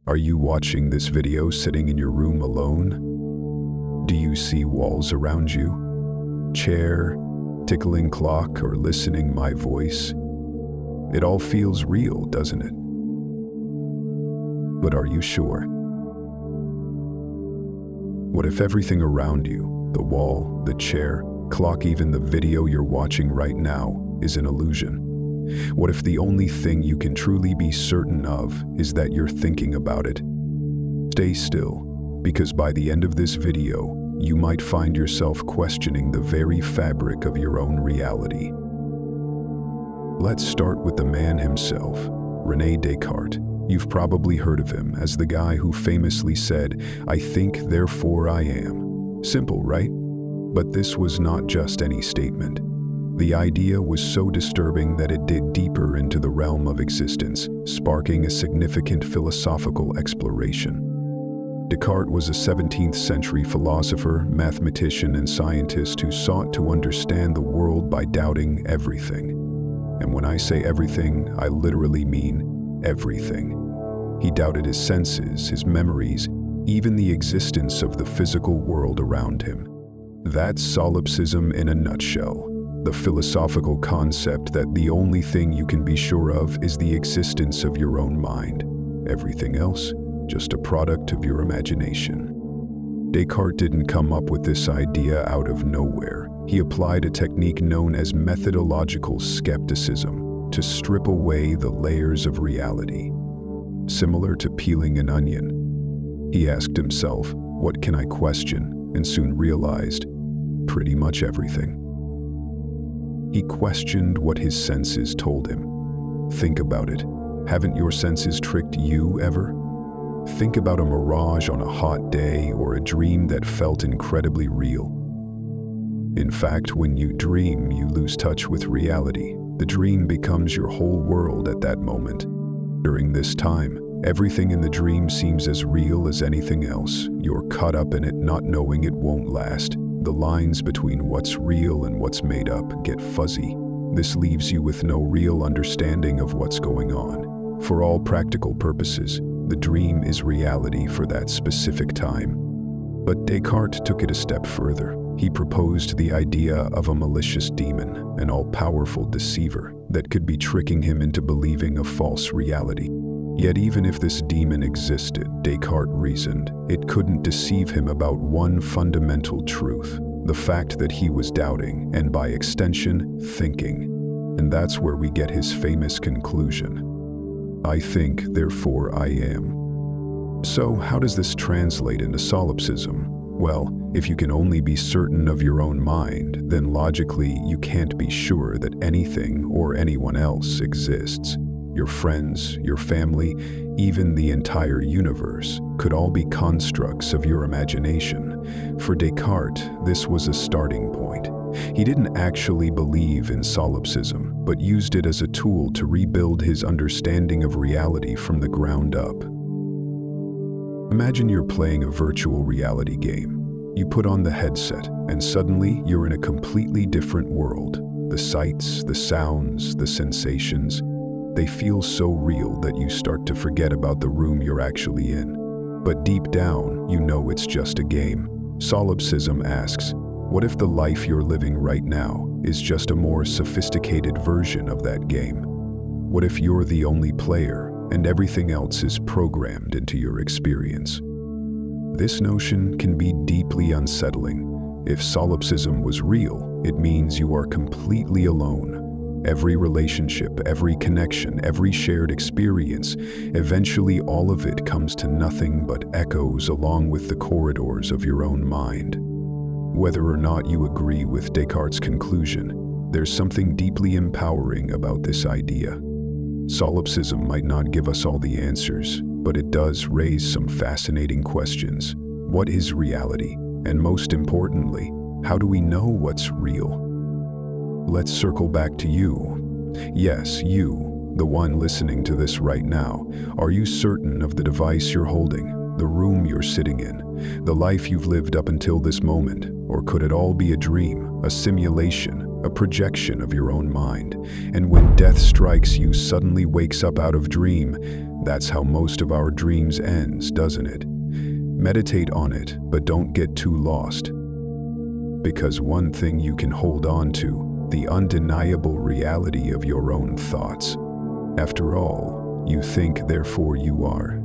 Are you watching this video sitting in your room alone? Do you see walls around you? Chair, tickling clock, or listening my voice? It all feels real, doesn't it? But are you sure? What if everything around you, the wall, the chair, clock, even the video you're watching right now, is an illusion? What if the only thing you can truly be certain of is that you're thinking about it? Stay still, because by the end of this video, you might find yourself questioning the very fabric of your own reality. Let's start with the man himself, René Descartes. You've probably heard of him as the guy who famously said, "I think, therefore I am." Simple, right? But this was not just any statement. The idea was so disturbing that it dug deeper into the realm of existence, sparking a significant philosophical exploration. Descartes was a 17th century philosopher, mathematician, and scientist who sought to understand the world by doubting everything. And when I say everything, I literally mean everything. He doubted his senses, his memories, even the existence of the physical world around him. That's solipsism in a nutshell. The philosophical concept that the only thing you can be sure of is the existence of your own mind. Everything else, just a product of your imagination. Descartes didn't come up with this idea out of nowhere. He applied a technique known as methodological skepticism to strip away the layers of reality. Similar to peeling an onion, he asked himself, "What can I question?" and soon realized, pretty much everything. He questioned what his senses told him. Think about it. Haven't your senses tricked you ever? Think about a mirage on a hot day or a dream that felt incredibly real. In fact, when you dream, you lose touch with reality. The dream becomes your whole world at that moment. During this time, everything in the dream seems as real as anything else. You're caught up in it, not knowing it won't last. The lines between what's real and what's made up get fuzzy. This leaves you with no real understanding of what's going on. For all practical purposes, the dream is reality for that specific time. But Descartes took it a step further. He proposed the idea of a malicious demon, an all-powerful deceiver that could be tricking him into believing a false reality. Yet even if this demon existed, Descartes reasoned, it couldn't deceive him about one fundamental truth, the fact that he was doubting, and by extension, thinking. And that's where we get his famous conclusion. "I think, therefore I am." So how does this translate into solipsism? Well, if you can only be certain of your own mind, then logically you can't be sure that anything or anyone else exists. Your friends, your family, even the entire universe could all be constructs of your imagination. For Descartes, this was a starting point. He didn't actually believe in solipsism, but used it as a tool to rebuild his understanding of reality from the ground up. Imagine you're playing a virtual reality game. You put on the headset, and suddenly you're in a completely different world. The sights, the sounds, the sensations, they feel so real that you start to forget about the room you're actually in. But deep down, you know it's just a game. Solipsism asks, what if the life you're living right now is just a more sophisticated version of that game? What if you're the only player and everything else is programmed into your experience? This notion can be deeply unsettling. If solipsism was real, it means you are completely alone. Every relationship, every connection, every shared experience, eventually all of it comes to nothing but echoes along with the corridors of your own mind. Whether or not you agree with Descartes' conclusion, there's something deeply empowering about this idea. Solipsism might not give us all the answers, but it does raise some fascinating questions. What is reality? And most importantly, how do we know what's real? Let's circle back to you. Yes, you, the one listening to this right now. Are you certain of the device you're holding, the room you're sitting in, the life you've lived up until this moment? Or could it all be a dream, a simulation, a projection of your own mind? And when death strikes you, suddenly wakes up out of dream, That's how most of our dreams ends, doesn't it? Meditate on it, but don't get too lost. Because one thing you can hold on to, the undeniable reality of your own thoughts. After all, you think, therefore you are.